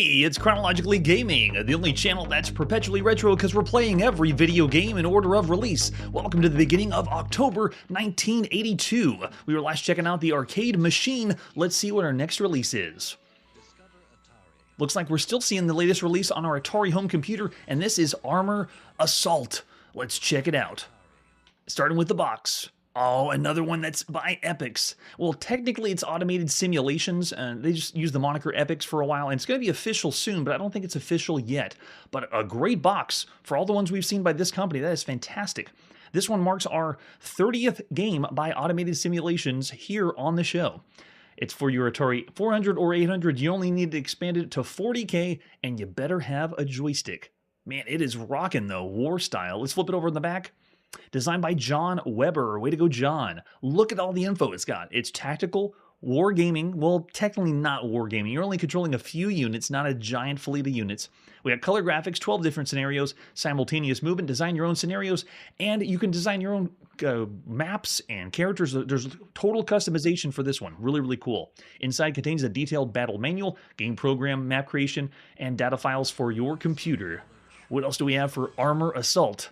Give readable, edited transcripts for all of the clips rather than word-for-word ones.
Hey, it's Chronologically Gaming, the only channel that's perpetually retro because we're playing every video game in order of release. Welcome to the beginning of October 1982. We were last checking out the arcade machine. Let's see what our next release is. Looks like we're still seeing the latest release on our Atari home computer, and this is Armor Assault. Let's check it out. Starting with the box. Oh, another one that's by Epix. Well, technically it's Automated Simulations, and they just used the moniker Epix for a while, and it's going to be official soon, but I don't think it's official yet. But a great box for all the ones we've seen by this company. That is fantastic. This one marks our 30th game by Automated Simulations here on the show. It's for your Atari 400 or 800. You only need to expand it to 40K, and you better have a joystick. Man, it is rocking though, war style. Let's flip it over in the back. Designed by John Weber. Way to go, John. Look at all the info it's got. It's tactical, wargaming. Well, technically not wargaming. You're only controlling a few units, not a giant fleet of units. We got color graphics, 12 different scenarios, simultaneous movement, design your own scenarios, and you can design your own maps and characters. There's total customization for this one. Really, really cool. Inside contains a detailed battle manual, game program, map creation, and data files for your computer. What else do we have for Armor Assault?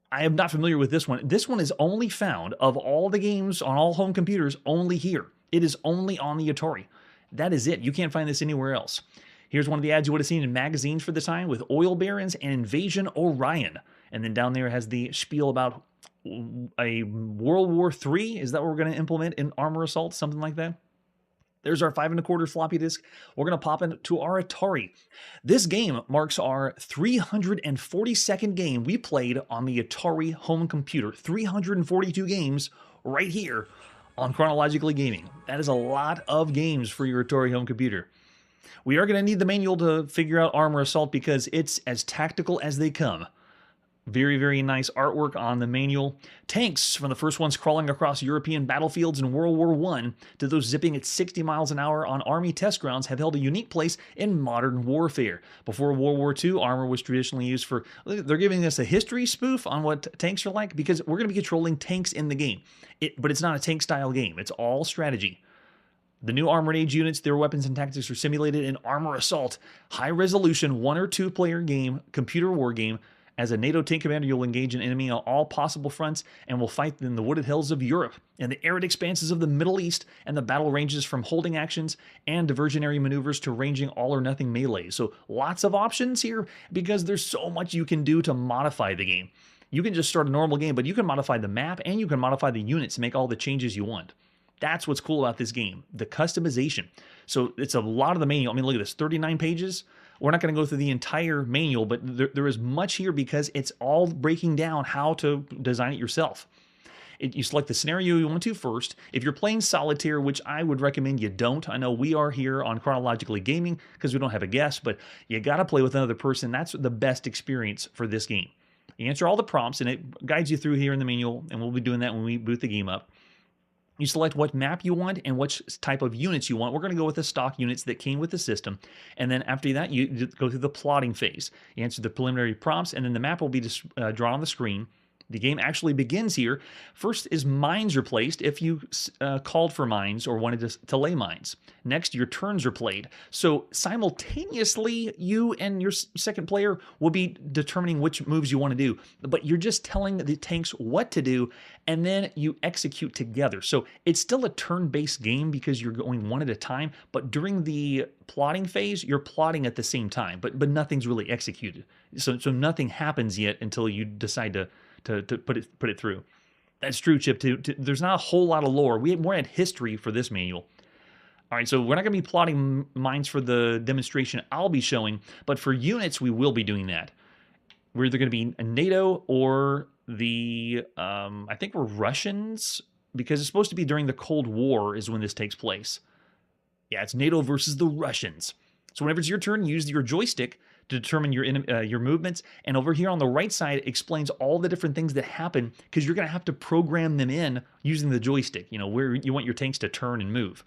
I am not familiar with this one. This one is only found, of all the games on all home computers, only here. It is only on the Atari. That is it. You can't find this anywhere else. Here's one of the ads you would have seen in magazines for the time with Oil Barons and Invasion Orion. And then down there has the spiel about a World War III. Is that what we're going to implement in Armor Assault? Something like that? There's our 5 1/4 floppy disk. We're going to pop into our Atari. This game marks our 342nd game we played on the Atari home computer. 342 games right here on Chronologically Gaming. That is a lot of games for your Atari home computer. We are going to need the manual to figure out Armor Assault because it's as tactical as they come. Very, very nice artwork on the manual. Tanks, from the first ones crawling across European battlefields in World War I to those zipping at 60 miles an hour on Army test grounds, have held a unique place in modern warfare. Before World War II, armor was traditionally used for... They're giving us a history spoof on what tanks are like because we're going to be controlling tanks in the game. But it's not a tank-style game. It's all strategy. The new Armored Age units, their weapons and tactics are simulated in Armor Assault. High-resolution 1 or 2 player game, computer war game. As a NATO tank commander, you'll engage an enemy on all possible fronts and will fight in the wooded hills of Europe, and the arid expanses of the Middle East, and the battle ranges from holding actions and diversionary maneuvers to ranging all-or-nothing melees. So lots of options here because there's so much you can do to modify the game. You can just start a normal game, but you can modify the map and you can modify the units to make all the changes you want. That's what's cool about this game, the customization. So it's a lot of the manual. I mean, look at this, 39 pages. We're not going to go through the entire manual, but there is much here because it's all breaking down how to design it yourself. You select the scenario you want to first. If you're playing solitaire, which I would recommend you don't. I know we are here on Chronologically Gaming because we don't have a guest, but you got to play with another person. That's the best experience for this game. You answer all the prompts, and it guides you through here in the manual, and we'll be doing that when we boot the game up. You select what map you want and which type of units you want. We're going to go with the stock units that came with the system. And then after that, you go through the plotting phase. You answer the preliminary prompts, and then the map will be drawn on the screen. The game actually begins here. First is mines are placed if you called for mines or wanted to lay mines. Next, your turns are played. So simultaneously, you and your second player will be determining which moves you want to do. But you're just telling the tanks what to do, and then you execute together. So it's still a turn-based game because you're going one at a time. But during the plotting phase, you're plotting at the same time. But nothing's really executed. So nothing happens yet until you decide to put it through. That's true, Chip, too. There's not a whole lot of lore. We more had history for this manual. All right, so we're not going to be plotting mines for the demonstration I'll be showing, but for units, we will be doing that. We're either going to be a NATO or the, I think we're Russians, because it's supposed to be during the Cold War is when this takes place. Yeah, it's NATO versus the Russians. So whenever it's your turn, use your joystick to determine your movements. And over here on the right side, it explains all the different things that happen because you're going to have to program them in using the joystick, you know, where you want your tanks to turn and move.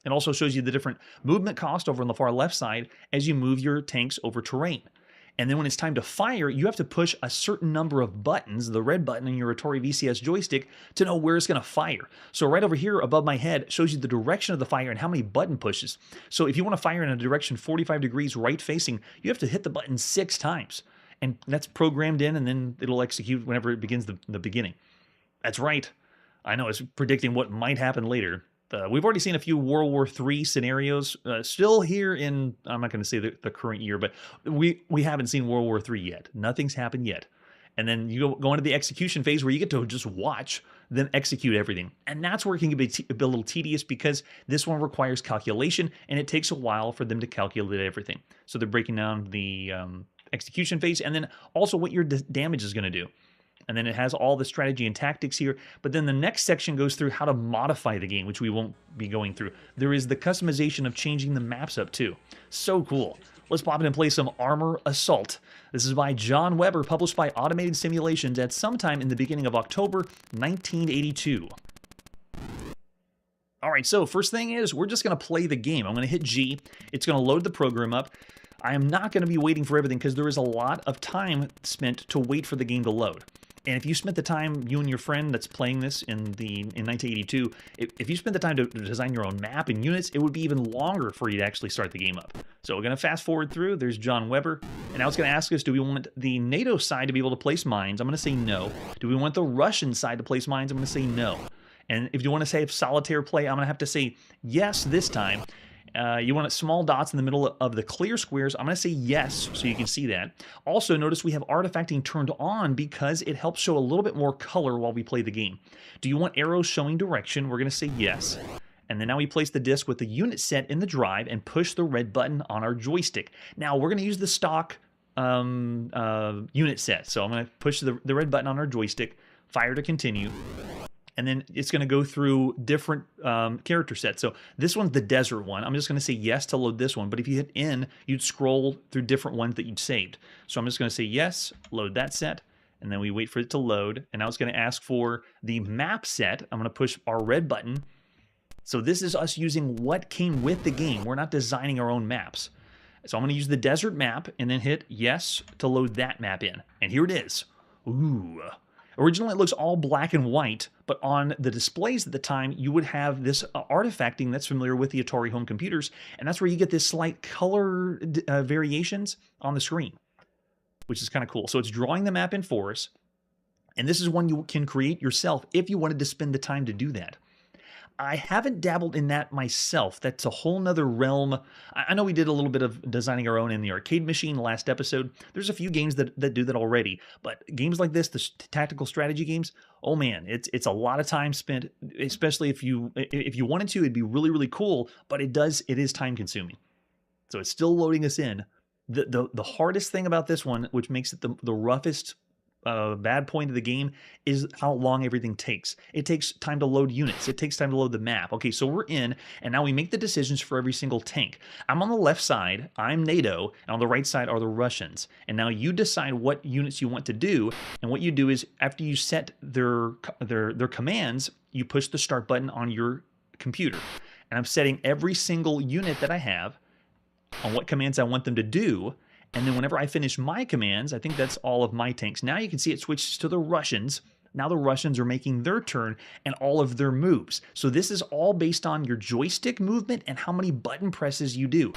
It also shows you the different movement cost over on the far left side as you move your tanks over terrain. And then when it's time to fire, you have to push a certain number of buttons, the red button on your Atari VCS joystick, to know where it's going to fire. So right over here above my head shows you the direction of the fire and how many button pushes. So if you want to fire in a direction 45 degrees right facing, you have to hit the button 6 times. And that's programmed in, and then it'll execute whenever it begins the beginning. That's right. I know, it's predicting what might happen later. We've already seen a few World War III scenarios, still here in, I'm not going to say the current year, but we haven't seen World War III yet. Nothing's happened yet. And then you go into the execution phase where you get to just watch them execute everything. And that's where it can be a little tedious, because this one requires calculation, and it takes a while for them to calculate everything. So they're breaking down the execution phase, and then also what your damage is going to do. And then it has all the strategy and tactics here. But then the next section goes through how to modify the game, which we won't be going through. There is the customization of changing the maps up too. So cool. Let's pop in and play some Armor Assault. This is by John Weber, published by Automated Simulations at sometime in the beginning of October 1982. All right, so first thing is we're just going to play the game. I'm going to hit G. It's going to load the program up. I am not going to be waiting for everything because there is a lot of time spent to wait for the game to load. And if you spent the time, you and your friend that's playing this in 1982, if you spent the time to design your own map and units, it would be even longer for you to actually start the game up. So we're going to fast forward through. There's John Weber. And now it's going to ask us, do we want the NATO side to be able to place mines? I'm going to say no. Do we want the Russian side to place mines? I'm going to say no. And if you want to say solitaire play, I'm going to have to say yes this time. You want small dots in the middle of the clear squares. I'm going to say yes, so you can see that. Also, notice we have artifacting turned on because it helps show a little bit more color while we play the game. Do you want arrows showing direction? We're going to say yes. And then now we place the disc with the unit set in the drive and push the red button on our joystick. Now, we're going to use the stock unit set. So I'm going to push the red button on our joystick, fire to continue. And then it's going to go through different character sets. So this one's the desert one. I'm just going to say yes to load this one. But if you hit N, you'd scroll through different ones that you'd saved. So I'm just going to say yes, load that set. And then we wait for it to load. And now it's going to ask for the map set. I'm going to push our red button. So this is us using what came with the game. We're not designing our own maps. So I'm going to use the desert map and then hit yes to load that map in. And here it is. Ooh. Originally, it looks all black and white, but on the displays at the time, you would have this artifacting that's familiar with the Atari home computers, and that's where you get this slight color variations on the screen, which is kind of cool. So it's drawing the map in for us, and this is one you can create yourself if you wanted to spend the time to do that. I haven't dabbled in that myself. That's a whole nother realm. I know we did a little bit of designing our own in the arcade machine last episode. There's a few games that do that already, but games like this, the tactical strategy games, oh man, it's a lot of time spent, especially if you wanted to, it'd be really, really cool, but it is time consuming. So it's still loading us in. The hardest thing about this one, which makes it the roughest bad point of the game, is how long everything takes. It takes time to load units. It takes time to load the map. Okay, so we're in, and now we make the decisions for every single tank. I'm on the left side, I'm NATO, and on the right side are the Russians. And now you decide what units you want to do, and what you do is, after you set their commands, you push the start button on your computer. And I'm setting every single unit that I have on what commands I want them to do. And then whenever I finish my commands, I think that's all of my tanks. Now you can see it switches to the Russians. Now the Russians are making their turn and all of their moves. So this is all based on your joystick movement and how many button presses you do.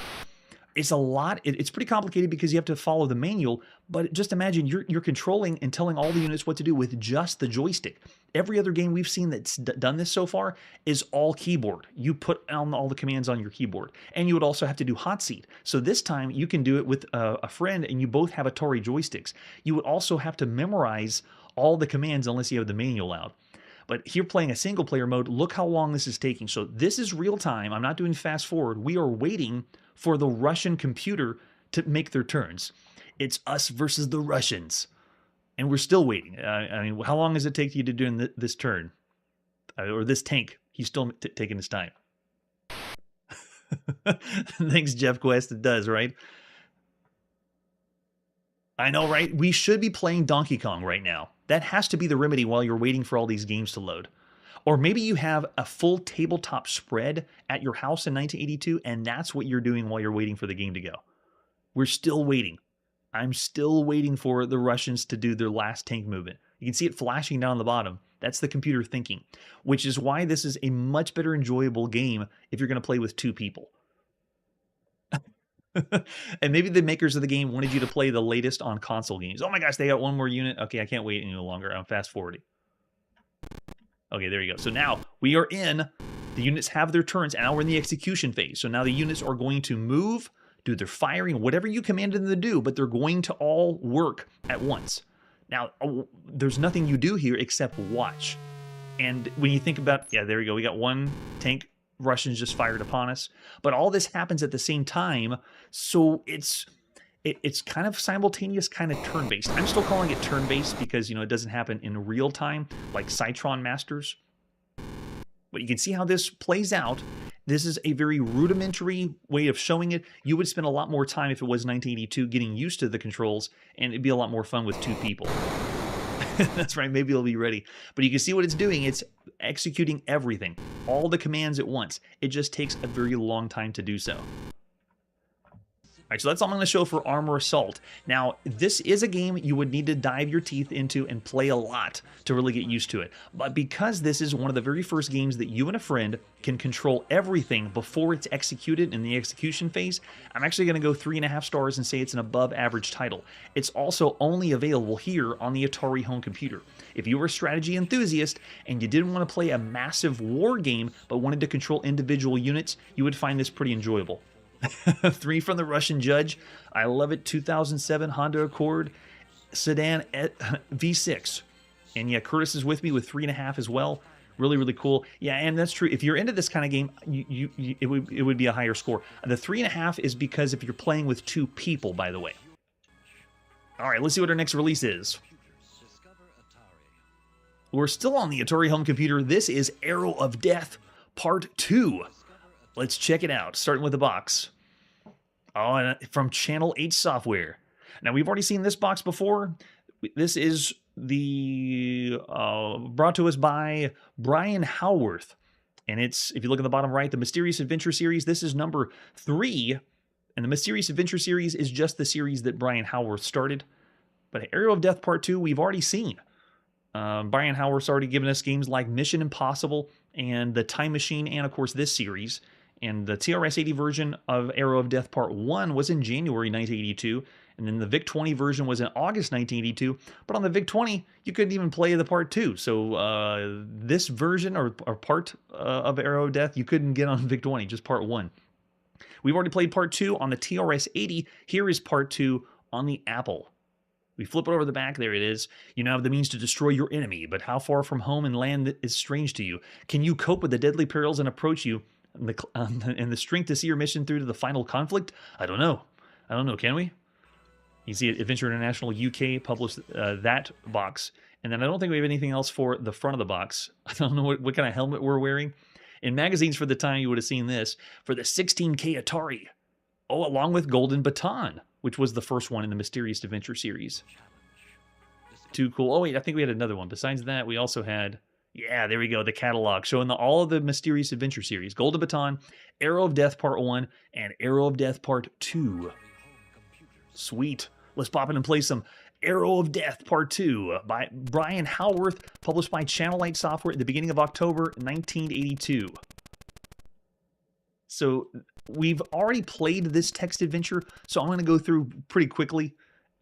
It's a lot. It's pretty complicated because you have to follow the manual, but just imagine you're controlling and telling all the units what to do with just the joystick. Every other game we've seen that's done this so far is all keyboard. You put on all the commands on your keyboard, and you would also have to do hot seat. So this time you can do it with a friend, and you both have Atari joysticks. You would also have to memorize all the commands unless you have the manual out. But here playing a single player mode, look how long this is taking. So this is real time. I'm not doing fast forward. We are waiting for the Russian computer to make their turns. It's us versus the Russians. And we're still waiting. I mean, how long does it take you to do this turn? Or this tank? He's still taking his time. Thanks, Jeff Quest. It does, right? I know, right? We should be playing Donkey Kong right now. That has to be the remedy while you're waiting for all these games to load. Or maybe you have a full tabletop spread at your house in 1982, and that's what you're doing while you're waiting for the game to go. We're still waiting. I'm still waiting for the Russians to do their last tank movement. You can see it flashing down the bottom. That's the computer thinking, which is why this is a much better enjoyable game if you're going to play with 2 people. And maybe the makers of the game wanted you to play the latest on console games. Oh my gosh, they got one more unit. Okay, I can't wait any longer. I'm fast forwarding. Okay, there you go. So now we are in. The units have their turns, and now we're in the execution phase. So now the units are going to move, do their firing, whatever you commanded them to do, but they're going to all work at once. Now, there's nothing you do here except watch. And when you think about, yeah, there we go. We got one tank. Russians just fired upon us. But all this happens at the same time, so it's kind of simultaneous, kind of turn-based. I'm still calling it turn-based because, it doesn't happen in real time like Cytron Masters. But you can see how this plays out. This is a very rudimentary way of showing it. You would spend a lot more time if it was 1982 getting used to the controls, and it'd be a lot more fun with 2 people. That's right, maybe it'll be ready. But you can see what it's doing. It's executing everything, all the commands at once. It just takes a very long time to do so. All right, so that's all I'm going to show for Armor Assault. Now, this is a game you would need to dive your teeth into and play a lot to really get used to it. But because this is one of the very first games that you and a friend can control everything before it's executed in the execution phase, I'm actually going to go 3.5 stars and say it's an above average title. It's also only available here on the Atari home computer. If you were a strategy enthusiast and you didn't want to play a massive war game but wanted to control individual units, you would find this pretty enjoyable. 3 from the Russian judge. I love it. 2007 Honda Accord sedan V6. And yeah, Curtis is with me with 3.5 as well. Really, really cool. Yeah, and that's true. If you're into this kind of game, it would be a higher score. The 3.5 is because if you're playing with 2 people, by the way. All right, let's see what our next release is. We're still on the Atari home computer. This is Arrow of Death Part 2. Let's check it out, starting with the box. Oh, and from Channel 8 Software. Now, we've already seen this box before. This is brought to us by Brian Howarth. And it's, if you look at the bottom right, the Mysterious Adventure series. This is number 3. And the Mysterious Adventure series is just the series that Brian Howarth started. But Arrow of Death Part 2, we've already seen. Brian Howarth's already given us games like Mission Impossible and The Time Machine, and of course this series. And the TRS-80 version of Arrow of Death Part 1 was in January 1982, and then the VIC-20 version was in August 1982, but on the VIC-20, you couldn't even play the Part 2. So this version, or part of Arrow of Death, you couldn't get on VIC-20, just Part 1. We've already played Part 2 on the TRS-80. Here is Part 2 on the Apple. We flip it over the back, there it is. You now have the means to destroy your enemy, but how far from home and land is strange to you? Can you cope with the deadly perils and approach you, and the strength to see your mission through to the final conflict? I don't know. Can we? You see Adventure International UK published that box. And then I don't think we have anything else for the front of the box. I don't know what kind of helmet we're wearing. In magazines for the time, you would have seen this. For the 16K Atari. Oh, along with Golden Baton, which was the first one in the Mysterious Adventure series. Too cool. Oh, wait, I think we had another one. Besides that, we also had... Yeah, there we go, the catalog showing all of the Mysterious Adventure series. Golden Baton, Arrow of Death Part 1, and Arrow of Death Part 2. Sweet. Let's pop in and play some Arrow of Death Part 2 by Brian Howarth, published by Channel 8 Software at the beginning of October 1982. So we've already played this text adventure, so I'm going to go through pretty quickly.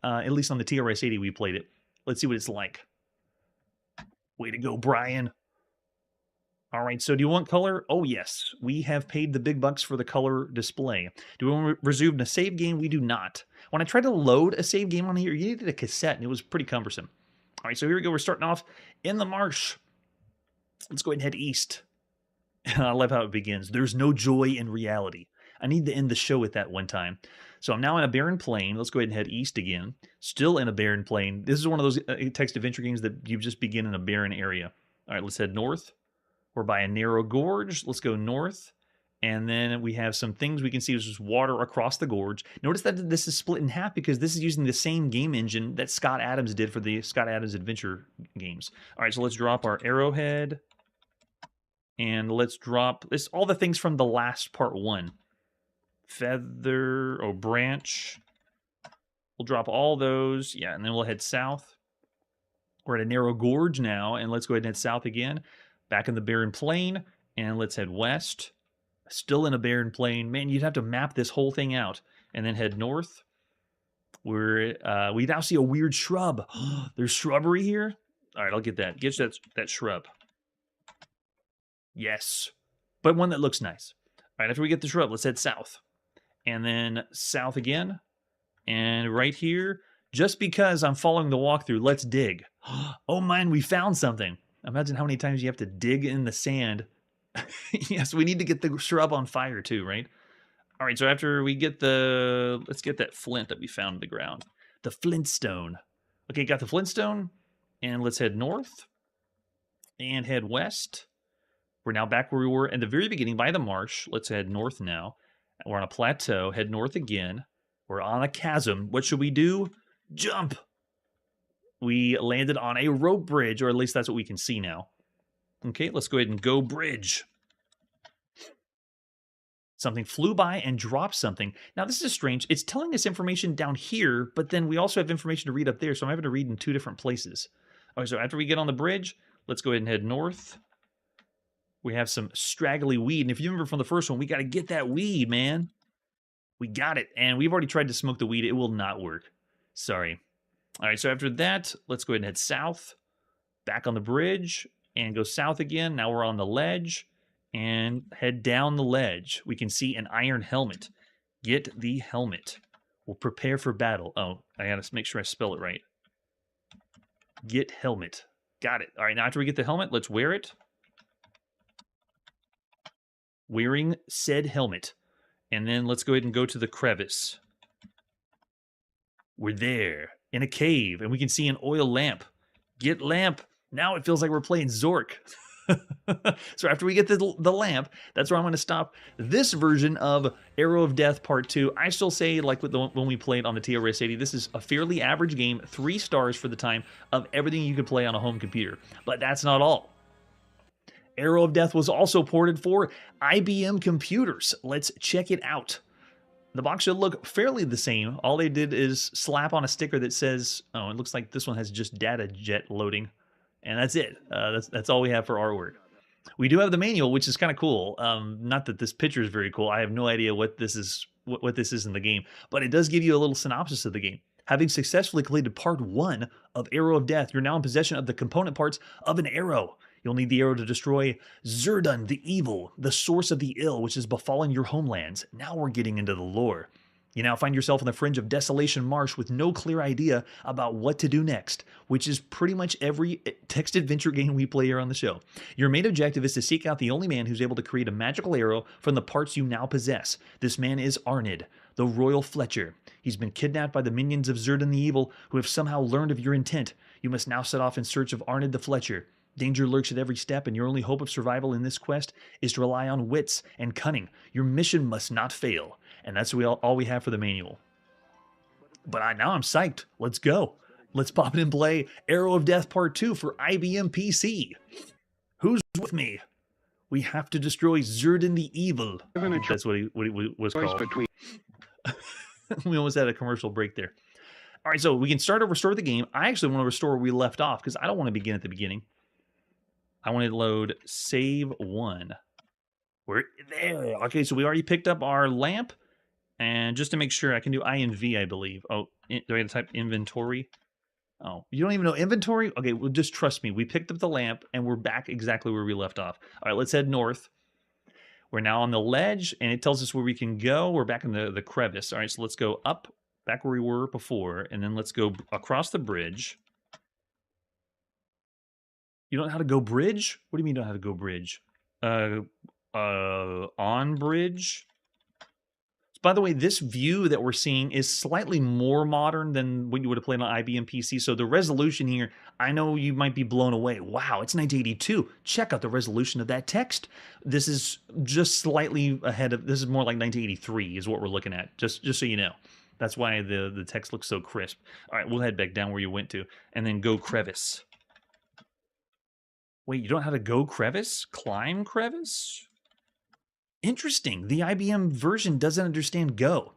At least on the TRS-80 we played it. Let's see what it's like. Way to go, Brian. All right, so do you want color? Oh, yes. We have paid the big bucks for the color display. Do we want to resume a save game? We do not. When I tried to load a save game on here, you needed a cassette, and it was pretty cumbersome. All right, so here we go. We're starting off in the marsh. Let's go ahead and head east. I love how it begins. There's no joy in reality. I need to end the show with that one time. So I'm now in a barren plain. Let's go ahead and head east again. Still in a barren plain. This is one of those text adventure games that you just begin in a barren area. All right, let's head north. We're by a narrow gorge. Let's go north. And then we have some things we can see. There's just water across the gorge. Notice that this is split in half because this is using the same game engine that Scott Adams did for the Scott Adams Adventure games. All right, so let's drop our arrowhead. And let's drop this, all the things from the last Part 1. Feather, branch, We'll drop all those. Yeah, and then we'll head south. We're at a narrow gorge now, and let's go ahead and head south again. Back in the barren plain, and let's head west. Still in a barren plain. Man, you'd have to map this whole thing out. And then head north. We now see a weird shrub. There's shrubbery here? All right, I'll get that. Get that shrub. Yes. But one that looks nice. All right, after we get the shrub, let's head south. And then south again. And right here, just because I'm following the walkthrough, let's dig. Oh, man, we found something. Imagine how many times you have to dig in the sand. Yes, we need to get the shrub on fire too, right? All right, so after we get let's get that flint that we found in the ground. The flintstone. Okay, got the flintstone. And let's head north. And head west. We're now back where we were at the very beginning by the marsh. Let's head north now. We're on a plateau. Head north again. We're on a chasm. What should we do? Jump! We landed on a rope bridge, or at least that's what we can see now. Okay, let's go ahead and go bridge. Something flew by and dropped something. Now, this is strange. It's telling us information down here, but then we also have information to read up there, so I'm having to read in two different places. All right, so after we get on the bridge, let's go ahead and head north. We have some straggly weed, and if you remember from the first one, we got to get that weed, man. We got it, and we've already tried to smoke the weed. It will not work. Sorry. All right, so after that, let's go ahead and head south. Back on the bridge, and go south again. Now we're on the ledge. And head down the ledge. We can see an iron helmet. Get the helmet. We'll prepare for battle. Oh, I gotta make sure I spell it right. Get helmet. Got it. All right, now after we get the helmet, let's wear it. Wearing said helmet. And then let's go ahead and go to the crevice. We're there in a cave, and we can see an oil lamp. Get lamp. Now it feels like we're playing Zork. So after we get the lamp, that's where I'm going to stop this version of Arrow of Death Part 2. I still say, like with when we played on the TRS-80, this is a fairly average game, 3 stars for the time of everything you could play on a home computer. But that's not all. Arrow of Death was also ported for IBM computers. Let's check it out. The box should look fairly the same. All they did is slap on a sticker that says, oh, it looks like this one has just data jet loading. And that's it. That's all we have for artwork. We do have the manual, which is kind of cool. Not that this picture is very cool. I have no idea what this is in the game, but it does give you a little synopsis of the game. Having successfully completed part 1 of Arrow of Death, you're now in possession of the component parts of an arrow. You'll need the arrow to destroy Zurdun the Evil, the source of the ill which has befallen your homelands. Now we're getting into the lore. You now find yourself on the fringe of Desolation Marsh with no clear idea about what to do next, which is pretty much every text adventure game we play here on the show. Your main objective is to seek out the only man who's able to create a magical arrow from the parts you now possess. This man is Arnid, the Royal Fletcher. He's been kidnapped by the minions of Zurdun the Evil, who have somehow learned of your intent. You must now set off in search of Arnid the Fletcher. Danger lurks at every step, and your only hope of survival in this quest is to rely on wits and cunning. Your mission must not fail. And that's all we have for the manual. But now I'm psyched. Let's go. Let's pop in and play Arrow of Death Part 2 for IBM PC. Who's with me? We have to destroy Zurdun the Evil. That's what he was called. We almost had a commercial break there. All right, so we can start to restore the game. I actually want to restore where we left off because I don't want to begin at the beginning. I want to load save 1. We're there. Okay, so we already picked up our lamp. And just to make sure, I can do INV, I believe. Oh, do I have to type inventory? Oh, you don't even know inventory? Okay, well, just trust me. We picked up the lamp, and we're back exactly where we left off. All right, let's head north. We're now on the ledge, and it tells us where we can go. We're back in the crevice. All right, so let's go up, back where we were before, and then let's go across the bridge. You don't know how to go bridge? What do you mean you don't know how to go bridge? On bridge? By the way, this view that we're seeing is slightly more modern than what you would have played on IBM PC. So the resolution here, I know you might be blown away. Wow, it's 1982. Check out the resolution of that text. This is just slightly ahead of, this is more like 1983 is what we're looking at, just so you know. That's why the text looks so crisp. All right, we'll head back down where you went to, and then go crevice. Wait, you don't know how to go crevice? Climb crevice? Interesting. The IBM version doesn't understand Go.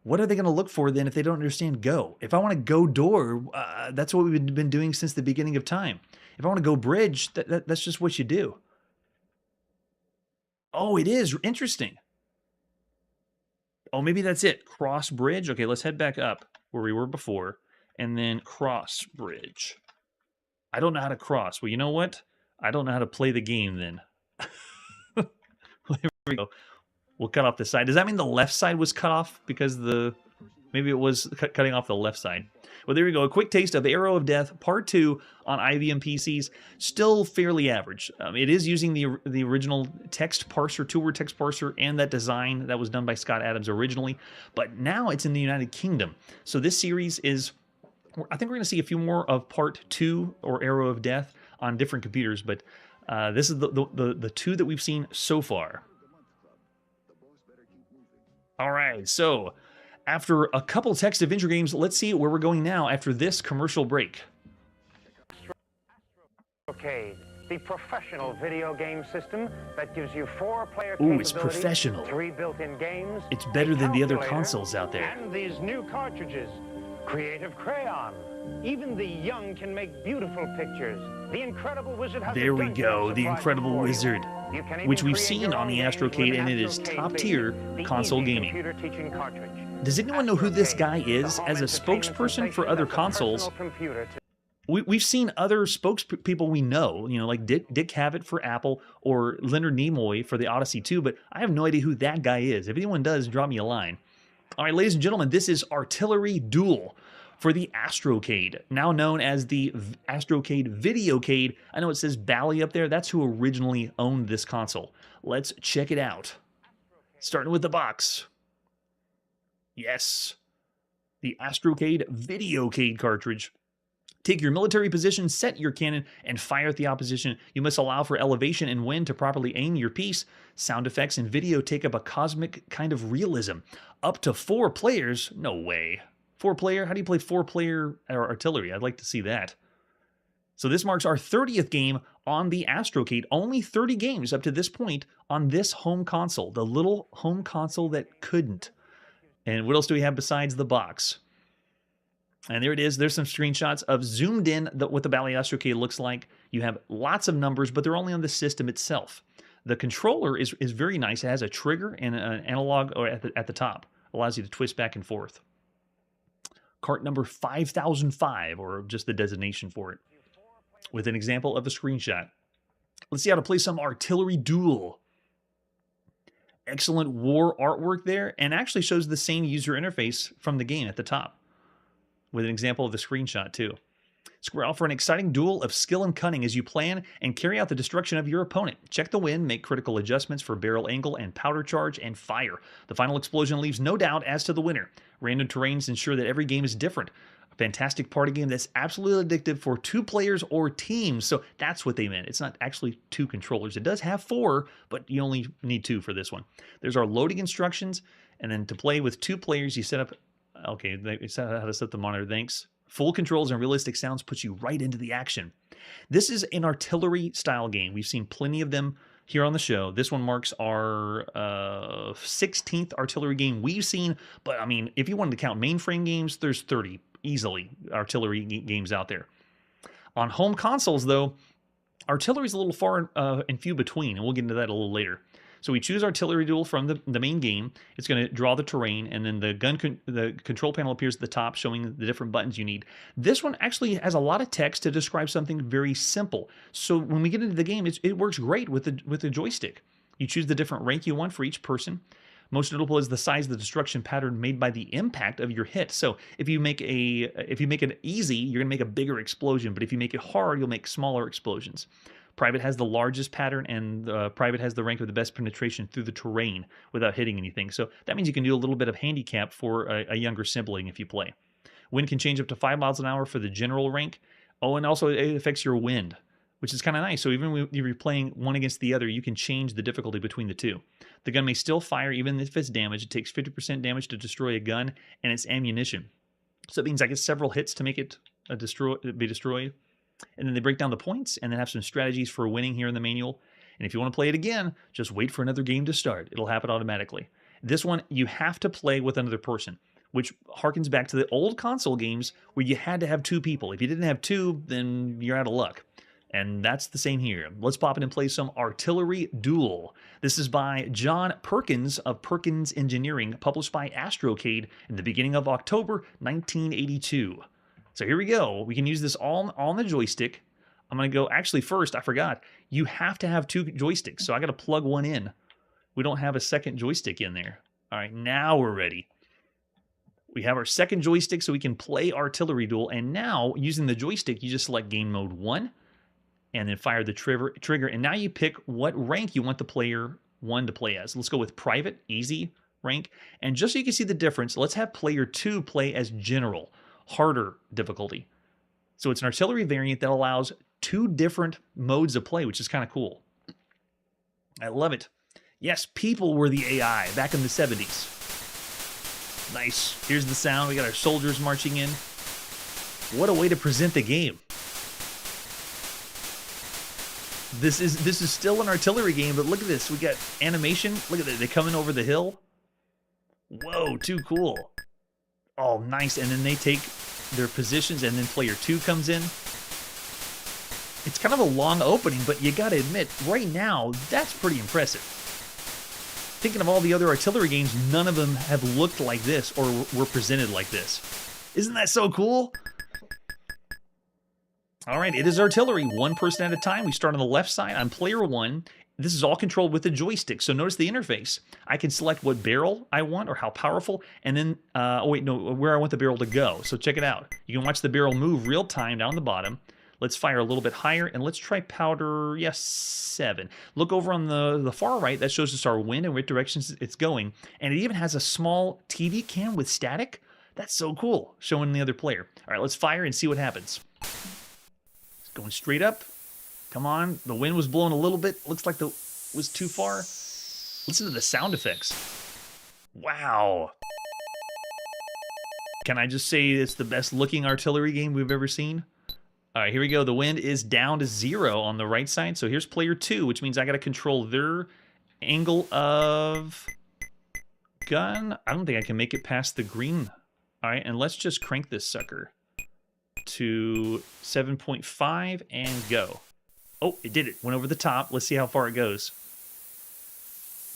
What are they going to look for then if they don't understand Go? If I want to go door, that's what we've been doing since the beginning of time. If I want to go bridge, that's just what you do. Oh, it is interesting. Oh, maybe that's it. Cross bridge. Okay, let's head back up where we were before, and then cross bridge. I don't know how to cross. Well, you know what? I don't know how to play the game then. There we go. We'll cut off the side. Does that mean the left side was cut off because maybe it was cutting off the left side? Well, there we go. A quick taste of Arrow of Death Part 2 on IBM PCs. Still fairly average. It is using the original text parser, two-word text parser, and that design that was done by Scott Adams originally. But now it's in the United Kingdom. So this series is, I think we're going to see a few more of Part 2 or Arrow of Death on different computers. But this is the two that we've seen so far. All right, so after a couple text adventure games, let's see where we're going now after this commercial break. Astrocade, the professional video game system that gives you 4-player Ooh, it's professional. 3 built-in games. It's better than the other consoles out there. And these new cartridges, Creative Crayon. Even the young can make beautiful pictures. The Incredible Wizard has there we go, the Incredible Wizard, which we've seen on the Astrocade, and it is top-tier console gaming. Does anyone know who this guy is as a spokesperson for other consoles? We've seen other spokespeople we know, like Dick Cavett for Apple or Leonard Nimoy for the Odyssey 2, but I have no idea who that guy is. If anyone does, drop me a line. All right, ladies and gentlemen, this is Artillery Duel for the Astrocade, now known as the Astrocade Videocade. I know it says Bally up there. That's who originally owned this console. Let's check it out. Starting with the box. Yes, the Astrocade Videocade cartridge. Take your military position, set your cannon, and fire at the opposition. You must allow for elevation and wind to properly aim your piece. Sound effects and video take up a cosmic kind of realism. Up to 4 players? No way. 4-player? How do you play 4-player artillery? I'd like to see that. So this marks our 30th game on the Astrocade. Only 30 games up to this point on this home console. The little home console that couldn't. And what else do we have besides the box? And there it is. There's some screenshots of zoomed in what the Bally Astrocade looks like. You have lots of numbers, but they're only on the system itself. The controller is very nice. It has a trigger and an analog at the top. Allows you to twist back and forth. Cart number 5005, or just the designation for it, with an example of a screenshot. Let's see how to play some Artillery Duel. Excellent war artwork there, and actually shows the same user interface from the game at the top, with an example of the screenshot too. Square off for an exciting duel of skill and cunning as you plan and carry out the destruction of your opponent. Check the wind, make critical adjustments for barrel angle and powder charge, and fire. The final explosion leaves no doubt as to the winner. Random terrains ensure that every game is different. A fantastic party game that's absolutely addictive for 2 players or teams. So that's what they meant. It's not actually 2 controllers. It does have 4, but you only need 2 for this one. There's our loading instructions, and then to play with 2 players, you set up... Okay, it's how to set the monitor, thanks. Full controls and realistic sounds puts you right into the action. This is an artillery-style game. We've seen plenty of them here on the show. This one marks our 16th artillery game we've seen. But, I mean, if you wanted to count mainframe games, there's 30, easily, artillery games out there. On home consoles, though, artillery's a little far and few between, and we'll get into that a little later. So we choose Artillery Duel from the main game. It's going to draw the terrain, and then the control panel appears at the top, showing the different buttons you need. This one actually has a lot of text to describe something very simple. So when we get into the game, it works great with the joystick. You choose the different rank you want for each person. Most notable is the size of the destruction pattern made by the impact of your hit. So if you make it easy, you're going to make a bigger explosion, but if you make it hard, you'll make smaller explosions. Private has the largest pattern, and Private has the rank with the best penetration through the terrain without hitting anything. So that means you can do a little bit of handicap for a younger sibling if you play. Wind can change up to 5 miles an hour for the general rank. Oh, and also it affects your wind, which is kind of nice. So even if you're playing one against the other, you can change the difficulty between the two. The gun may still fire even if it's damaged. It takes 50% damage to destroy a gun and its ammunition. So it means I get several hits to make it be destroyed. And then they break down the points and then have some strategies for winning here in the manual. And if you want to play it again, just wait for another game to start. It'll happen automatically. This one, you have to play with another person. which harkens back to the old console games where you had to have 2 people. If you didn't have 2, then you're out of luck. And that's the same here. Let's pop in and play some Artillery Duel. This is by John Perkins of Perkins Engineering, published by Astrocade in the beginning of October 1982. So here we go. We can use this all on the joystick. I'm going to go, actually first, I forgot, you have to have 2 joysticks, so I got to plug one in. We don't have a second joystick in there. All right, now we're ready. We have our second joystick so we can play Artillery Duel, and now, using the joystick, you just select Game Mode 1, and then fire the trigger, and now you pick what rank you want the player 1 to play as. Let's go with Private, Easy rank, and just so you can see the difference, let's have player 2 play as General, harder difficulty. So it's an artillery variant that allows 2 different modes of play, which is kind of cool. I love it. Yes, people were the AI back in the 70s. Nice. Here's the sound. We got our soldiers marching in. What a way to present the game. This is still an artillery game, but look at this. We got animation. Look at that. They coming over the hill. Whoa, too cool. Oh, nice. And then they take their positions, and then player 2 comes in. It's kind of a long opening, but you got to admit, right now, that's pretty impressive. Thinking of all the other artillery games, none of them have looked like this or were presented like this. Isn't that so cool? All right, it is artillery, 1 person at a time. We start on the left side. I'm player 1. This is all controlled with the joystick, so notice the interface. I can select what barrel I want or how powerful, and then, where I want the barrel to go. So check it out. You can watch the barrel move real time down the bottom. Let's fire a little bit higher, and let's try powder, yes, 7. Look over on the far right. That shows us our wind and what directions it's going, and it even has a small TV cam with static. That's so cool, showing the other player. All right, let's fire and see what happens. It's going straight up. Come on, the wind was blowing a little bit. Looks like was too far. Listen to the sound effects. Wow. Can I just say it's the best looking artillery game we've ever seen? All right, here we go. The wind is down to 0 on the right side. So here's player 2, which means I got to control their angle of gun. I don't think I can make it past the green. All right, and let's just crank this sucker to 7.5 and go. Oh, it did it. Went over the top. Let's see how far it goes.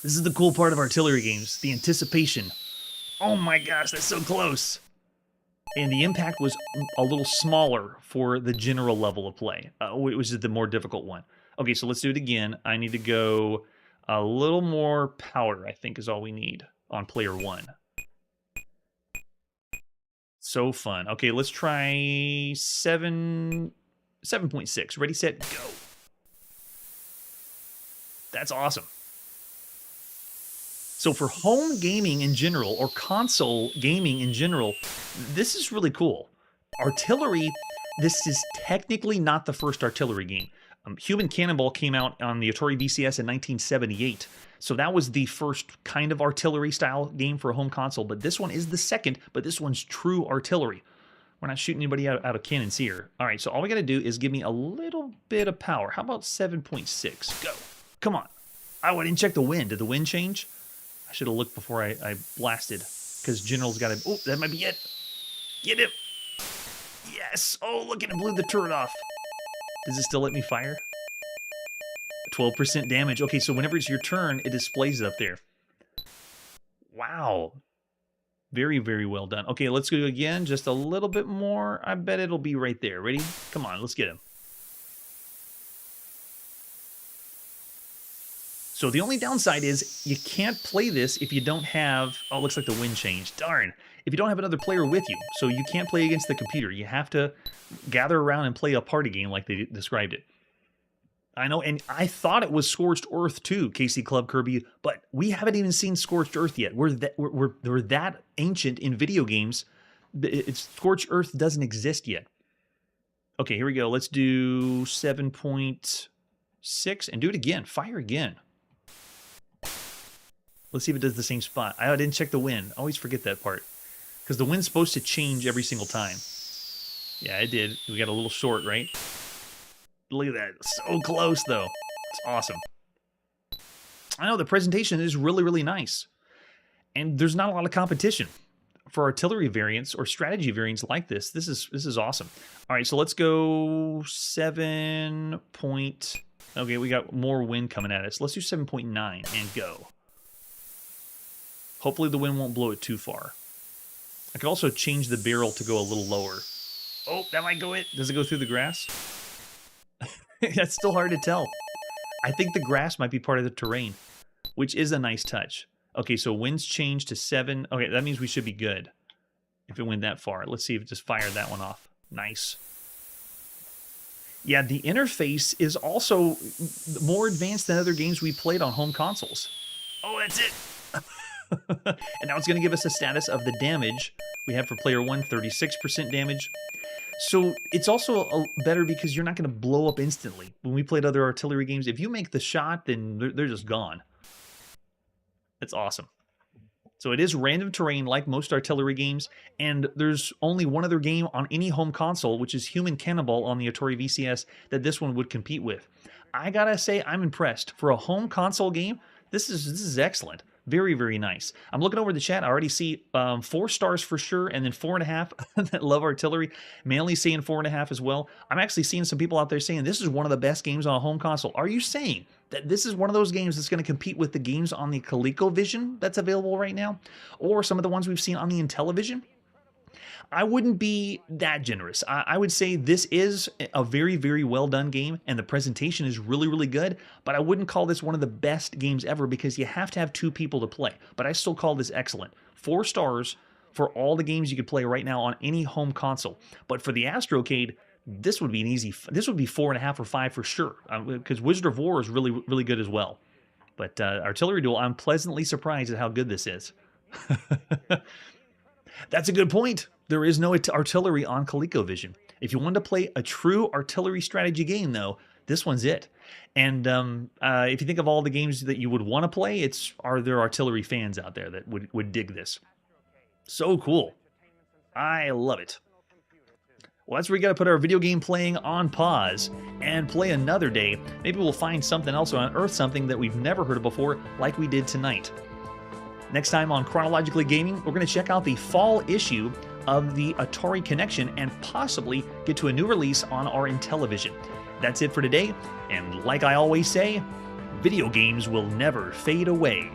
This is the cool part of artillery games, the anticipation. Oh my gosh, that's so close. And the impact was a little smaller for the general level of play, which is the more difficult one. Okay, so let's do it again. I need to go a little more powder, I think, is all we need on player 1. So fun. Okay, let's try 7.6. Ready, set, go. That's awesome. So for home gaming in general, or console gaming in general, this is really cool. Artillery, this is technically not the first artillery game. Human Cannonball came out on the Atari VCS in 1978. So that was the first kind of artillery-style game for a home console. But this one is the second, but this one's true artillery. We're not shooting anybody out of cannons here. All right, so all we got to do is give me a little bit of power. How about 7.6? Go. Come on. Oh, I didn't check the wind. Did the wind change? I should have looked before I blasted, because General's got to... Oh, that might be it. Get him. Yes. Oh, look at it. Blew the turret off. Does it still let me fire? 12% damage. Okay, so whenever it's your turn, it displays it up there. Wow. Very, very well done. Okay, let's go again. Just a little bit more. I bet it'll be right there. Ready? Come on, let's get him. So the only downside is you can't play this if you don't have... Oh, it looks like the wind changed. Darn. If you don't have another player with you. So you can't play against the computer. You have to gather around and play a party game like they described it. I know, and I thought it was Scorched Earth too, KC Club Kirby, but we haven't even seen Scorched Earth yet. We're that ancient in video games. Scorched Earth doesn't exist yet. Okay, here we go. Let's do 7.6 and do it again. Fire again. Let's see if it does the same spot. I didn't check the wind. I always forget that part. Because the wind's supposed to change every single time. Yeah, it did. We got a little short, right? Look at that. So close, though. It's awesome. I know the presentation is really, really nice. And there's not a lot of competition for artillery variants or strategy variants like this. This is awesome. All right, so let's go 7 point. Okay, we got more wind coming at us. Let's do 7.9 and go. Hopefully the wind won't blow it too far. I could also change the barrel to go a little lower. Oh, that might go it. Does it go through the grass? That's still hard to tell. I think the grass might be part of the terrain, which is a nice touch. Okay, so winds change to 7. Okay, that means we should be good if it went that far. Let's see if it just fired that one off. Nice. Yeah, the interface is also more advanced than other games we played on home consoles. Oh, that's it. And now it's going to give us a status of the damage. We have for player 1, 36% damage. So it's also better because you're not going to blow up instantly. When we played other artillery games, if you make the shot, then they're just gone. That's awesome. So it is random terrain like most artillery games, and there's only one other game on any home console, which is Human Cannonball on the Atari VCS, that this one would compete with. I gotta say, I'm impressed. For a home console game, this is excellent. Very, very nice. I'm looking over the chat. I already see 4 stars for sure, and then 4.5 that love artillery. Mainly seeing 4.5 as well. I'm actually seeing some people out there saying this is one of the best games on a home console. Are you saying that this is one of those games that's going to compete with the games on the ColecoVision that's available right now? Or some of the ones we've seen on the Intellivision? I wouldn't be that generous. I would say this is a very, very well done game, and the presentation is really, really good, but I wouldn't call this one of the best games ever because you have to have 2 people to play. But I still call this excellent. 4 stars for all the games you could play right now on any home console. But for the Astrocade, this would be an easy, this would be 4.5 or 5 for sure, because Wizard of War is really, really good as well. But Artillery Duel, I'm pleasantly surprised at how good this is. That's a good point. There is no artillery on ColecoVision. If you want to play a true artillery strategy game, though, this one's it. And if you think of all the games that you would want to play, are there artillery fans out there that would dig this? So cool. I love it. Well, that's where we got to put our video game playing on pause and play another day. Maybe we'll find something else or unearth something that we've never heard of before, like we did tonight. Next time on Chronologically Gaming, we're going to check out the fall issue of the Atari Connection and possibly get to a new release on our Intellivision. That's it for today, and like I always say, video games will never fade away.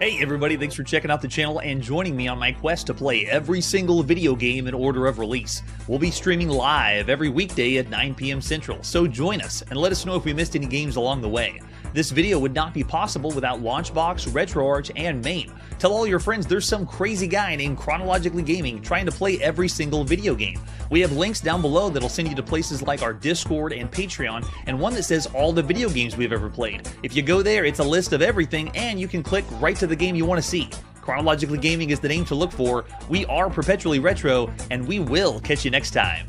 Hey everybody, thanks for checking out the channel and joining me on my quest to play every single video game in order of release. We'll be streaming live every weekday at 9 p.m. Central, so join us and let us know if we missed any games along the way. This video would not be possible without Launchbox, RetroArch, and MAME. Tell all your friends there's some crazy guy named Chronologically Gaming trying to play every single video game. We have links down below that'll send you to places like our Discord and Patreon, and one that says all the video games we've ever played. If you go there, it's a list of everything, and you can click right to the game you want to see. Chronologically Gaming is the name to look for. We are Perpetually Retro, and we will catch you next time.